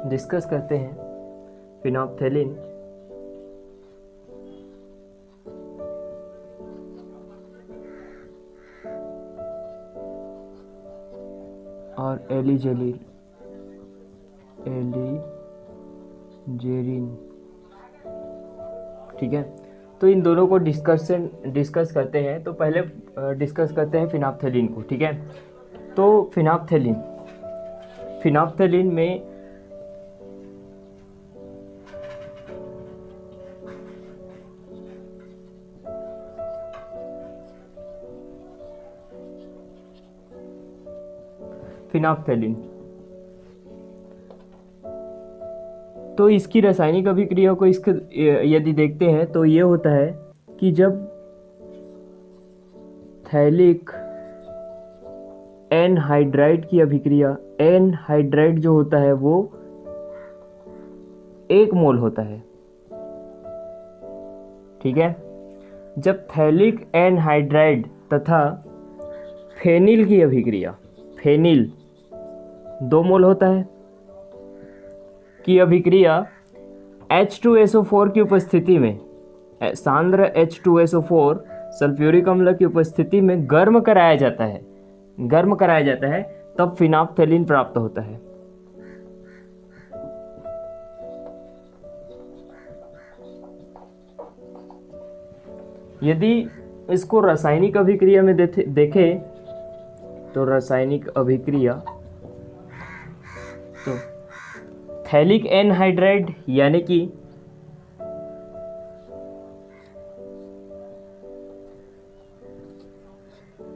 Discuss करते हैं फिनोप्थेलिन और एलिजेरिन ठीक है। तो इन दोनों को डिस्कस करते हैं। तो पहले डिस्कस करते हैं फिनोप्थेलिन को, ठीक है। तो फिनोप्थेलिन में तो इसकी रासायनिक अभिक्रिया को यदि देखते हैं तो ये होता है कि जब थैलिक एनहाइड्राइड की अभिक्रिया, एनहाइड्राइड जो होता है वो 1 मोल होता है, ठीक है। जब थैलिक एनहाइड्राइड तथा फेनिल की अभिक्रिया, फेनिल 2 मोल होता है की अभिक्रिया H2SO4 की उपस्थिति में, सांद्र H2SO4 सल्फ्यूरिक अम्ल की उपस्थिति में गर्म कराया जाता है, तब फिनोप्थेलिन प्राप्त होता है। यदि इसको रासायनिक अभिक्रिया में देखें तो रासायनिक अभिक्रिया, तो थैलिक एनहाइड्राइड यानी कि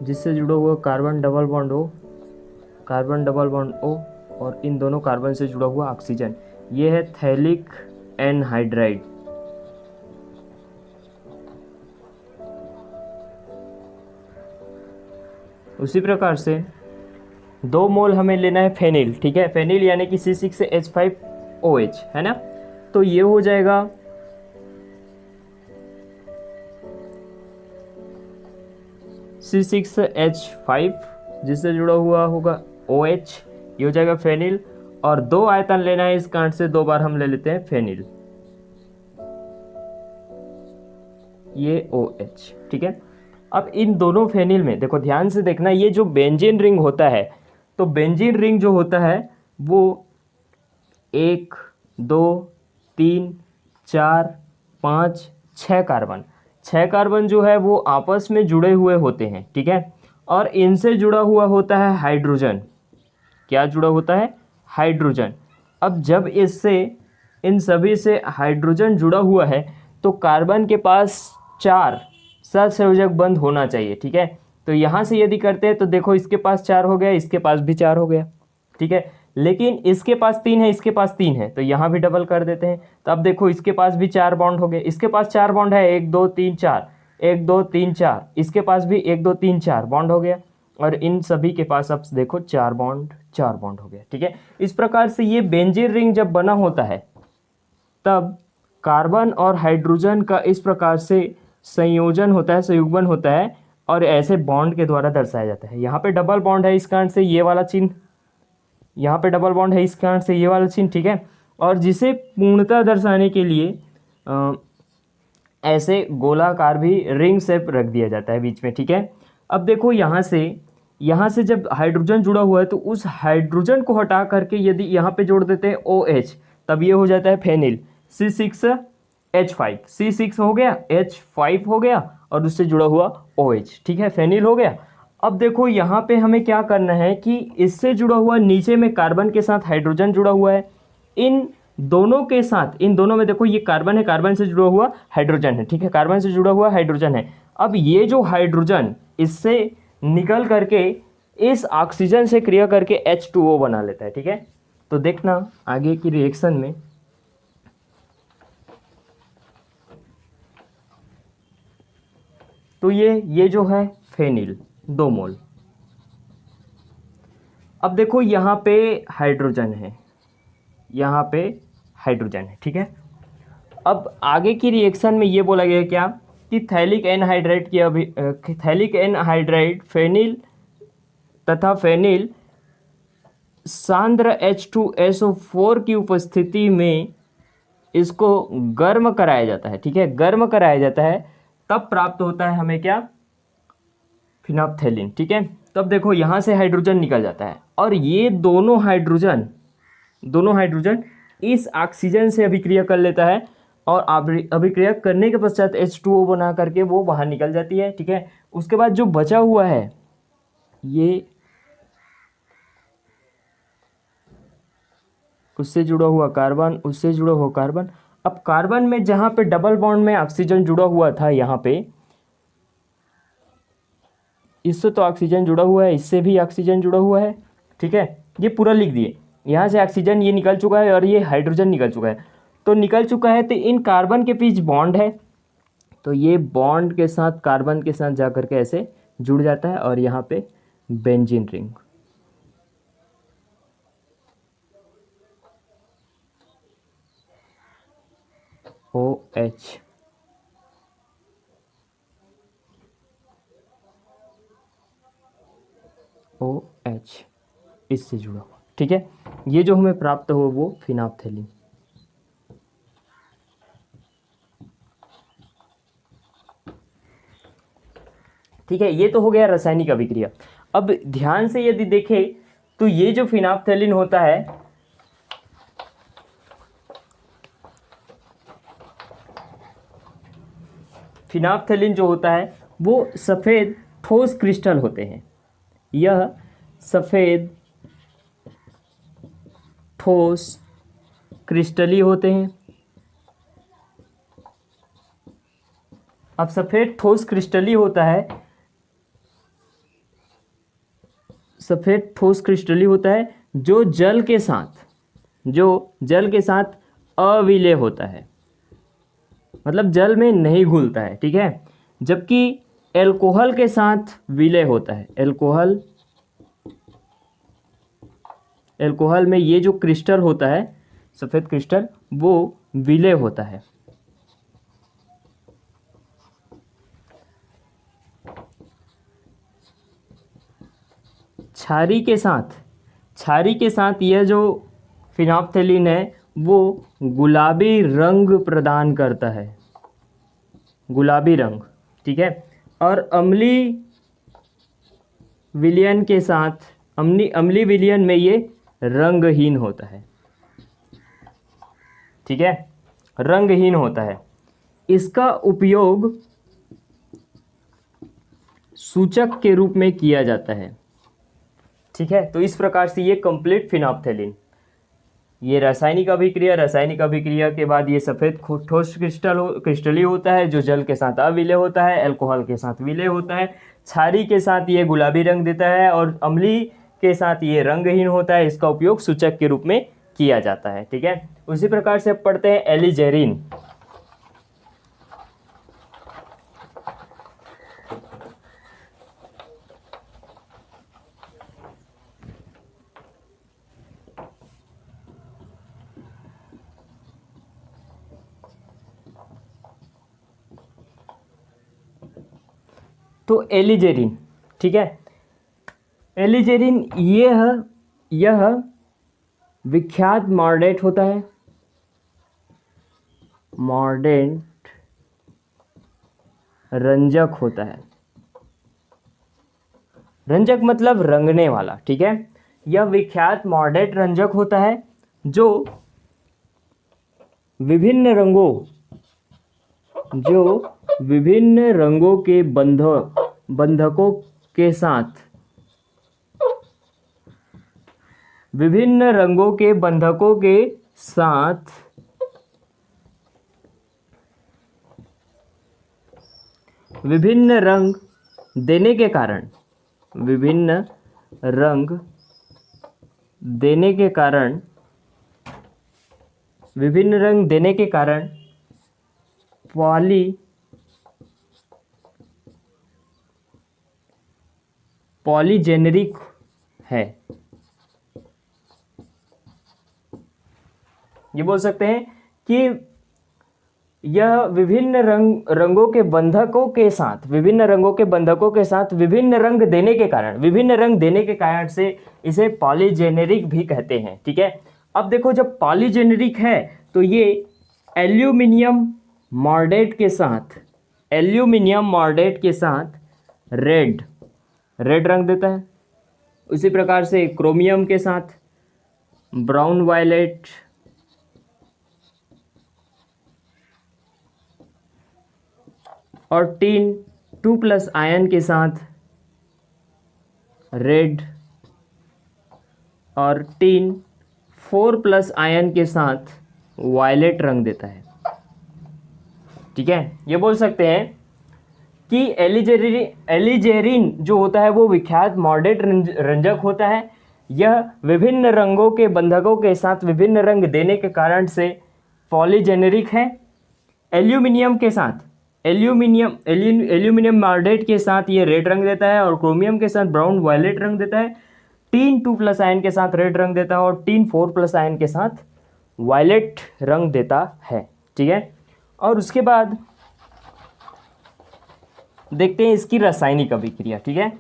जिससे जुड़ा हुआ कार्बन डबल बॉन्ड O और इन दोनों कार्बन से जुड़ा हुआ ऑक्सीजन, ये है थैलिक एनहाइड्राइड। उसी प्रकार से 2 मोल हमें लेना है फेनिल, ठीक है। फेनिल यानी कि C6H5OH है ना। तो ये हो जाएगा C6H5 जिससे जुड़ा हुआ होगा OH, ये हो जाएगा फेनिल। और 2 आयतन लेना है इस कांट से, 2 बार हम ले लेते हैं फेनिल, ये OH, ठीक है। अब इन दोनों फेनिल में देखो, ध्यान से देखना, ये जो बेंजीन रिंग होता है, तो बेंजीन रिंग जो होता है वो 1 2 3 4 5 6 कार्बन जो है वो आपस में जुड़े हुए होते हैं, ठीक है। और इनसे जुड़ा हुआ होता है हाइड्रोजन। क्या जुड़ा होता है? हाइड्रोजन। अब जब इससे, इन सभी से हाइड्रोजन जुड़ा हुआ है तो कार्बन के पास 4 सहसंयोजक बंध होना चाहिए, ठीक है। तो यहाँ से यदि करते हैं तो देखो, इसके पास 4 हो गया, इसके पास भी 4 हो गया, ठीक है। लेकिन इसके पास 3 है, इसके पास 3 है, तो यहाँ भी डबल कर देते हैं। तो अब देखो, इसके पास भी 4 बॉन्ड हो गए, इसके पास 4 बॉन्ड है, 1 2 3 4, 1 2 3 4, इसके पास भी 1 2 3 4 बॉन्ड हो गया। और इन सभी के पास अब देखो 4 बॉन्ड हो गया, ठीक है। इस प्रकार से ये बेंजीन रिंग जब बना होता है तब कार्बन और हाइड्रोजन का इस प्रकार से संयोजन होता है, संयुग्मन होता है, और ऐसे बॉन्ड के द्वारा दर्शाया जाता है। यहाँ पे डबल बॉन्ड है इस कारण से ये वाला चिन्ह, यहाँ पे डबल बॉन्ड है इस कारण से ये वाला चिन्ह, ठीक है। और जिसे पूर्णता दर्शाने के लिए ऐसे गोलाकार भी रिंग शेप रख दिया जाता है बीच में, ठीक है। अब देखो, यहाँ से जब हाइड्रोजन जुड़ा हुआ है तो उस हाइड्रोजन को हटा करके यदि यहाँ पे जोड़ देते हैं OH, तब ये हो जाता है फेनिल, C6H5, C6 हो गया, H5 हो गया, और उससे जुड़ा हुआ OH, ठीक है, फेनिल हो गया। अब देखो, यहाँ पे हमें क्या करना है कि इससे जुड़ा हुआ नीचे में कार्बन के साथ हाइड्रोजन जुड़ा हुआ है, इन दोनों के साथ, इन दोनों में देखो ये कार्बन है, कार्बन से जुड़ा हुआ हाइड्रोजन है, ठीक है, कार्बन से जुड़ा हुआ हाइड्रोजन है। अब ये जो हाइड्रोजन इससे निकल करके इस ऑक्सीजन से क्रिया करके H2O बना लेता है, ठीक है। तो देखना आगे की रिएक्शन में, तो ये जो है फेनिल 2 मोल। अब देखो, यहाँ पे हाइड्रोजन है, यहाँ पे हाइड्रोजन है, ठीक है। अब आगे की रिएक्शन में ये बोला गया क्या कि थैलिक एनहाइड्राइड फेनिल तथा फेनिल सांद्र H2SO4 की उपस्थिति में इसको गर्म कराया जाता है, ठीक है, गर्म कराया जाता है, तब प्राप्त होता है हमें क्या, फिनाप्थेलिन, ठीक है। तब देखो यहाँ से हाइड्रोजन निकल जाता है और ये दोनों हाइड्रोजन इस ऑक्सीजन से अभिक्रिया कर लेता है और अभिक्रिया करने के पश्चात H2O बना करके वो बाहर निकल जाती है, ठीक है। उसके बाद जो बचा हुआ है ये उससे जुड़ा हुआ कार्बन, उससे जुड़ा हुआ कार्बन। अब कार्बन में जहाँ पे डबल बॉन्ड में ऑक्सीजन जुड़ा हुआ था, यहाँ पे इससे तो ऑक्सीजन जुड़ा हुआ है, इससे भी ऑक्सीजन जुड़ा हुआ है, ठीक है। ये पूरा लिख दिए, यहाँ से ऑक्सीजन ये निकल चुका है और ये हाइड्रोजन निकल चुका है। तो निकल चुका है तो इन कार्बन के बीच बॉन्ड है, तो ये बॉन्ड के साथ कार्बन के साथ जा करके ऐसे जुड़ जाता है और यहाँ पे बेंजीन रिंग। OH इससे जुड़ा हुआ, ठीक है। ये जो हमें प्राप्त हो वो फिनाप्थेलिन। ठीक है, ये तो हो गया रासायनिक अभिक्रिया। अब ध्यान से यदि देखें तो ये जो फिनाप्थेलिन होता है, फिनाप्थेलिन जो होता है वो सफ़ेद ठोस क्रिस्टल होते हैं। यह सफ़ेद ठोस क्रिस्टली होते हैं। अब सफ़ेद ठोस क्रिस्टली होता है, सफ़ेद ठोस क्रिस्टली होता है जो जल के साथ अविलेय होता है, मतलब जल में नहीं घुलता है, ठीक है। जबकि एल्कोहल के साथ विलय होता है। एल्कोहल में ये जो क्रिस्टल होता है, सफ़ेद क्रिस्टल, वो विलय होता है। क्षारी के साथ यह जो फिनाप्थेलिन है वो गुलाबी रंग प्रदान करता है, गुलाबी रंग, ठीक है। और अम्लीय विलयन के साथ, अम्लीय विलयन में ये रंगहीन होता है, ठीक है, रंगहीन होता है। इसका उपयोग सूचक के रूप में किया जाता है, ठीक है। तो इस प्रकार से ये कंप्लीट फिनाप्थेलिन, ये रासायनिक अभिक्रिया के बाद ये सफ़ेद ठोस क्रिस्टली होता है जो जल के साथ अविलय होता है, एल्कोहल के साथ विलय होता है, क्षारी के साथ ये गुलाबी रंग देता है और अम्लीय के साथ ये रंगहीन होता है। इसका उपयोग सूचक के रूप में किया जाता है, ठीक है। उसी प्रकार से पढ़ते हैं एलिजेरिन। तो एलिजेरिन, ठीक है, एलिजेरिन यह विख्यात मॉर्डेट होता है, मॉर्डेट रंजक होता है। रंजक मतलब रंगने वाला, ठीक है। यह विख्यात मॉर्डेट रंजक होता है जो विभिन्न रंगों के बंधकों के साथ, विभिन्न रंगों के बंधकों के साथ विभिन्न रंग देने के कारण, विभिन्न रंग देने के कारण पॉलीजेनेरिक है। ये बोल सकते हैं कि यह विभिन्न रंगों के बंधकों के साथ विभिन्न रंग देने के कारण से इसे पॉलीजेनेरिक भी कहते हैं। ठीक है, अब देखो जब पॉलीजेनेरिक है तो ये एल्यूमिनियम मॉर्डेट के साथ रेड रंग देता है। उसी प्रकार से क्रोमियम के साथ ब्राउन वायलेट, और टीन 2+ आयन के साथ रेड, और टीन 4+ आयन के साथ वायलेट रंग देता है। ठीक है, ये बोल सकते हैं कि एलिजेरिन जो होता है वो विख्यात मॉर्डेट रंजक होता है। यह विभिन्न रंगों के बंधकों के साथ विभिन्न रंग देने के कारण से पॉलीजेनेरिक है। एल्यूमिनियम मॉर्डेट के साथ ये रेड रंग देता है, और क्रोमियम के साथ ब्राउन वायलेट रंग देता है। टीन 2+ आयन के साथ रेड रंग देता है, और टीन 4+ आयन के साथ वायलेट रंग देता है। ठीक है, और उसके बाद देखते हैं इसकी रासायनिक अभिक्रिया। ठीक है,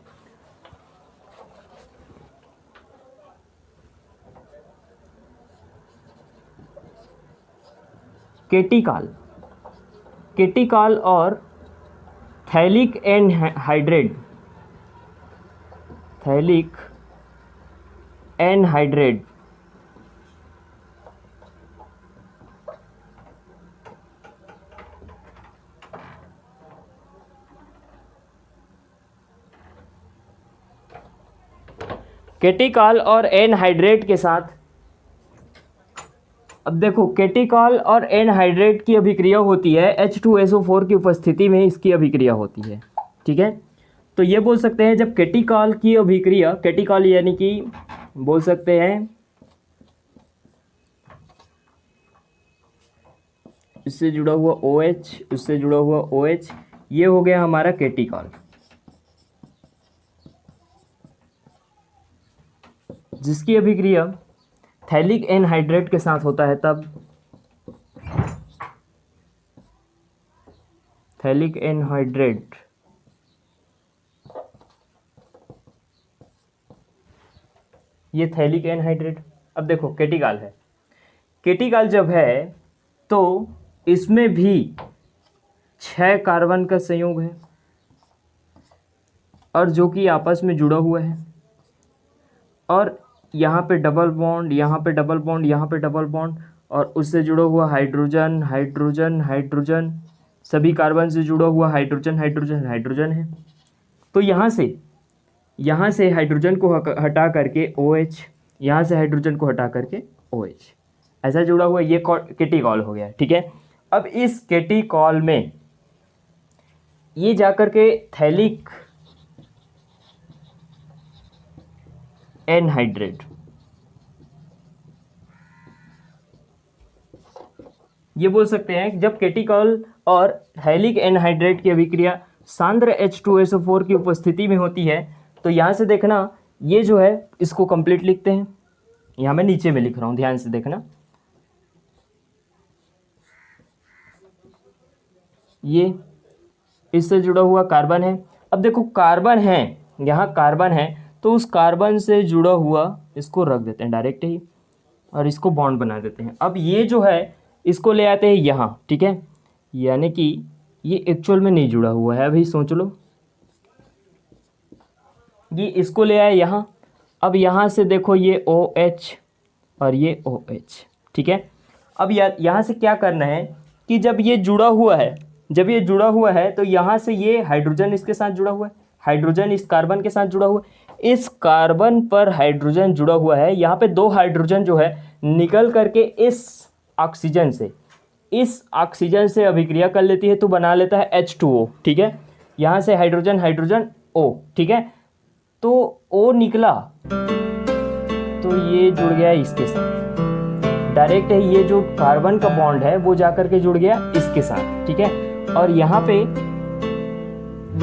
केटिकाल और थैलिक एनहाइड्रेट केटिकाल और एनहाइड्रेट के साथ, अब देखो केटिकॉल और एनहाइड्रेट की अभिक्रिया होती है H2SO4 की उपस्थिति में इसकी अभिक्रिया होती है। ठीक है, तो ये बोल सकते हैं जब केटिकॉल की अभिक्रिया, केटिकॉल यानी कि बोल सकते हैं इससे जुड़ा हुआ OH, उससे जुड़ा हुआ OH, ये हो गया हमारा केटिकॉल, जिसकी अभिक्रिया थैलिक एनहाइड्रेट के साथ होता है। तब थैलिक एनहाइड्रेट ये थैलिक एनहाइड्रेट, अब देखो केटिकॉल है, केटिकॉल जब है तो इसमें भी 6 कार्बन का संयोग है, और जो कि आपस में जुड़ा हुआ है, और यहाँ पे डबल बॉन्ड, यहाँ पे डबल बॉन्ड, यहाँ पे डबल बॉन्ड, और उससे जुड़ा हुआ हाइड्रोजन हाइड्रोजन हाइड्रोजन, सभी कार्बन से जुड़ा हुआ हाइड्रोजन हाइड्रोजन हाइड्रोजन है। तो यहाँ से हाइड्रोजन को हटा करके OH, यहाँ से हाइड्रोजन को हटा करके OH, ऐसा जुड़ा हुआ, ये केटिकॉल हो गया। ठीक है, अब इस केटिकॉल में ये जाकर के थैलिक एनहाइड्रेट, ये बोल सकते हैं जब केटिकॉल और थैलिक एनहाइड्रेट की अभिक्रिया सांद्र H2SO4 की उपस्थिति में होती है, तो यहाँ से देखना ये जो है इसको कंप्लीट लिखते हैं, यहाँ मैं नीचे में लिख रहा हूँ, ध्यान से देखना, ये इससे जुड़ा हुआ कार्बन है। अब देखो कार्बन है, यहाँ कार्बन है, तो उस कार्बन से जुड़ा हुआ इसको रख देते हैं डायरेक्ट ही, और इसको बॉन्ड बना देते हैं। अब ये जो है इसको ले आते हैं यहाँ। ठीक है, यानी कि ये एक्चुअल में नहीं जुड़ा हुआ है, अभी सोच लो, ये इसको ले आए यहाँ। अब यहाँ से देखो ये OH और ये OH। ठीक है, अब यहाँ से क्या करना है कि जब ये जुड़ा हुआ है तो यहाँ से ये हाइड्रोजन इसके साथ जुड़ा हुआ है, हाइड्रोजन इस कार्बन के साथ जुड़ा हुआ है, इस कार्बन पर हाइड्रोजन जुड़ा हुआ है, यहाँ पे 2 हाइड्रोजन जो है निकल करके इस ऑक्सीजन से अभिक्रिया कर लेती है, तो बना लेता है H2O। ठीक है, यहाँ से हाइड्रोजन हाइड्रोजन O। ठीक है, तो O निकला तो ये जुड़ गया इसके साथ डायरेक्ट है, ये जो कार्बन का बॉन्ड है वो जाकर के जुड़ गया इसके साथ। ठीक है, और यहाँ पे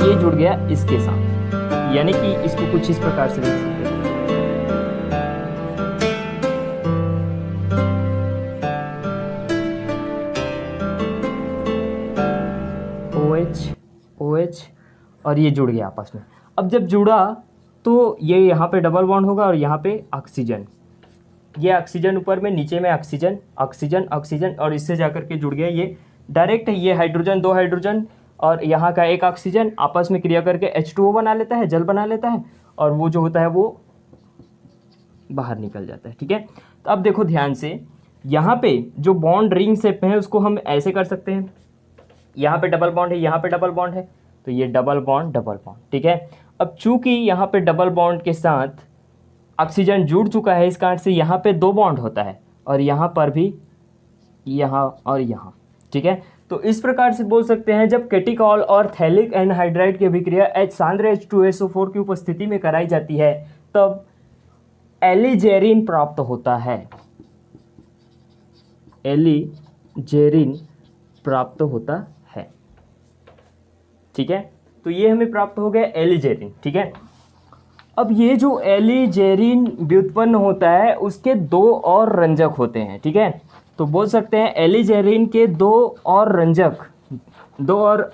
ये जुड़ गया इसके साथ, यानी कि इसको कुछ इस प्रकार से लिख सकते हैं। और ये जुड़ गया आपस में। अब जब जुड़ा तो ये यहाँ पे डबल बॉन्ड होगा और यहाँ पे ऑक्सीजन, ये ऑक्सीजन ऊपर में, नीचे में ऑक्सीजन ऑक्सीजन ऑक्सीजन, और इससे जाकर के जुड़ गया ये डायरेक्ट। ये हाइड्रोजन, 2 हाइड्रोजन और यहाँ का 1 ऑक्सीजन आपस में क्रिया करके H2O बना लेता है, जल बना लेता है, और वो जो होता है वो बाहर निकल जाता है। ठीक है, तो अब देखो ध्यान से, यहाँ पे जो बॉन्ड रिंग शेप में है उसको हम ऐसे कर सकते हैं, यहाँ पे डबल बॉन्ड है, यहाँ पे डबल बॉन्ड है, तो ये डबल बॉन्ड डबल बॉन्ड। ठीक है, अब चूंकि यहाँ पे डबल बॉन्ड के साथ ऑक्सीजन जुड़ चुका है, इस कारण से यहाँ पे 2 बॉन्ड होता है, और यहाँ पर भी, यहाँ और यहाँ। ठीक है, तो इस प्रकार से बोल सकते हैं जब कैटिकॉल और थैलिक एनहाइड्राइड की अभिक्रिया सांद्र H2SO4 की उपस्थिति में कराई जाती है तब एलिजेरिन प्राप्त होता है, एलिजेरिन प्राप्त होता है। ठीक है, तो ये हमें प्राप्त हो गया एलिजेरिन। ठीक है, अब ये जो एलिजेरिन व्युत्पन्न होता है उसके 2 और रंजक होते हैं। ठीक है, तो बोल सकते हैं एलिजेरिन के 2 और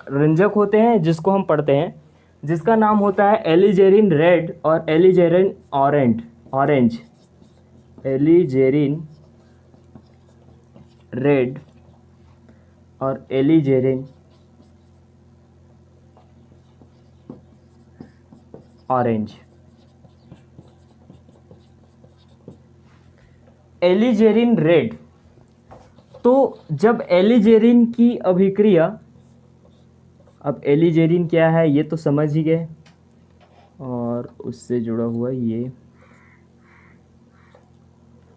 रंजक होते हैं जिसको हम पढ़ते हैं, जिसका नाम होता है एलिजेरिन रेड और एलिजेरिन ऑरेंज। एलिजेरिन रेड और एलिजेरिन ऑरेंज। एलिजेरिन रेड, तो जब एलिजेरिन की अभिक्रिया, अब एलिजेरिन क्या है ये तो समझ ही गए, और उससे जुड़ा हुआ ये,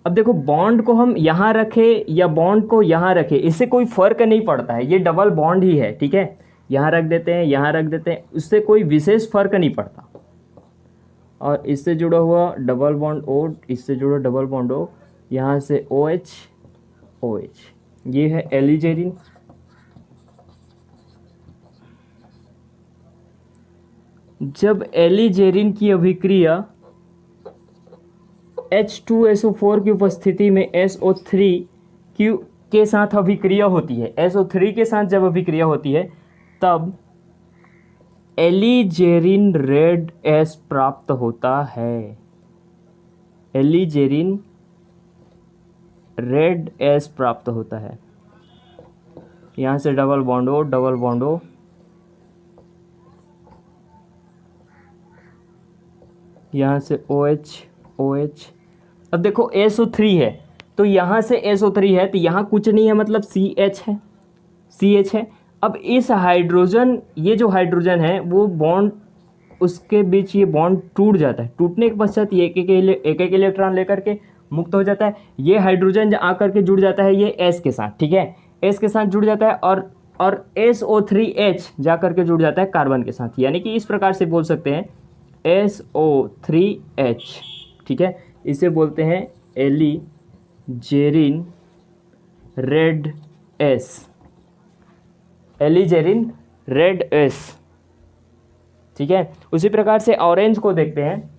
अब देखो बॉन्ड को हम यहाँ रखें या बॉन्ड को यहाँ रखें, इससे कोई फर्क नहीं पड़ता है, ये डबल बॉन्ड ही है। ठीक है, यहाँ रख देते हैं, यहाँ रख देते हैं, उससे कोई विशेष फर्क नहीं पड़ता। और इससे जुड़ा हुआ डबल बॉन्ड O, इससे जुड़ा डबल बॉन्ड O, यहाँ से OH OH, ये है एलिजेरिन। जब एलिजेरिन की अभिक्रिया H2SO4 की उपस्थिति में SO3 के साथ अभिक्रिया होती है, SO3 के साथ जब अभिक्रिया होती है तब एलिजेरिन रेड एस प्राप्त होता है, एलिजेरिन रेड एस प्राप्त होता है। यहाँ से डबल बॉन्ड O, यहाँ से OH। अब देखो SO3 है, तो यहाँ से SO3 है, तो यहाँ कुछ नहीं है, मतलब CH है। अब इस हाइड्रोजन, ये जो हाइड्रोजन है वो बॉन्ड, उसके बीच ये बॉन्ड टूट जाता है, टूटने के पश्चात ये एक एक इलेक्ट्रॉन लेकर के मुक्त हो जाता है। ये हाइड्रोजन आकर के जुड़ जाता है ये S के साथ। ठीक है, S के साथ जुड़ जाता है, और SO3H जाकर के जुड़ जाता है कार्बन के साथ, यानी कि इस प्रकार से बोल सकते हैं SO3H। ठीक है, इसे बोलते हैं एलिजेरिन रेड एस, एलिजेरिन रेड एस। ठीक है, उसी प्रकार से ऑरेंज को देखते हैं।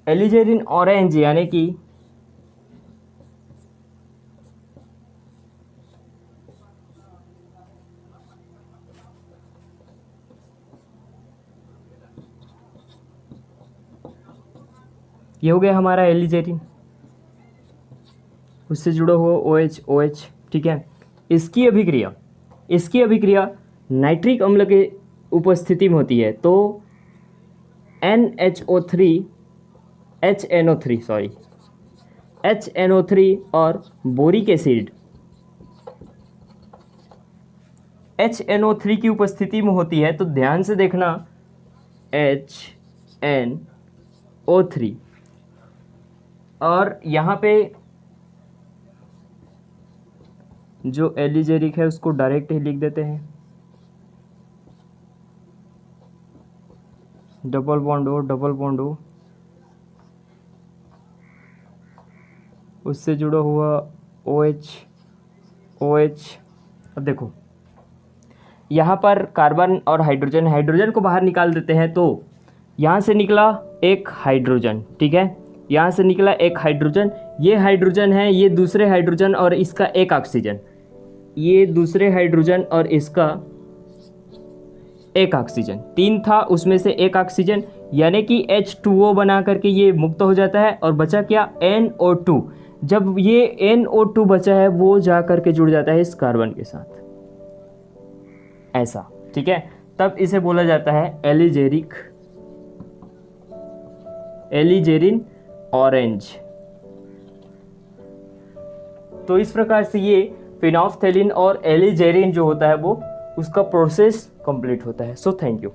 एलिजेरिन ऑरेंज यानी कि ये हो गया हमारा एलिजेरिन, उससे जुड़ा हुआ OH। ठीक है, इसकी अभिक्रिया नाइट्रिक अम्ल के उपस्थिति में होती है, तो HNO3 और बोरिक एसिड HNO3 की उपस्थिति में होती है, तो ध्यान से देखना HNO3, और यहाँ पे जो एलिजेरिक है उसको डायरेक्ट ही लिख देते हैं, डबल बॉन्ड O, उससे जुड़ा हुआ OH। अब देखो यहाँ पर कार्बन और हाइड्रोजन को बाहर निकाल देते हैं, तो यहाँ से निकला एक हाइड्रोजन। ठीक है, यहाँ से निकला एक हाइड्रोजन, ये हाइड्रोजन है, ये दूसरे हाइड्रोजन और इसका एक ऑक्सीजन, ये दूसरे हाइड्रोजन और इसका एक ऑक्सीजन, 3 था उसमें से एक ऑक्सीजन, यानी कि H2O बना करके ये मुक्त हो जाता है और बचा क्या, NO2। जब ये NO2 बचा है वो जा करके जुड़ जाता है इस कार्बन के साथ, ऐसा, ठीक है। तब इसे बोला जाता है एलिजेरिन ऑरेंज। तो इस प्रकार से ये फिनोल्फ्थेलिन और एलिजेरिन जो होता है वो उसका प्रोसेस कंप्लीट होता है। So thank you.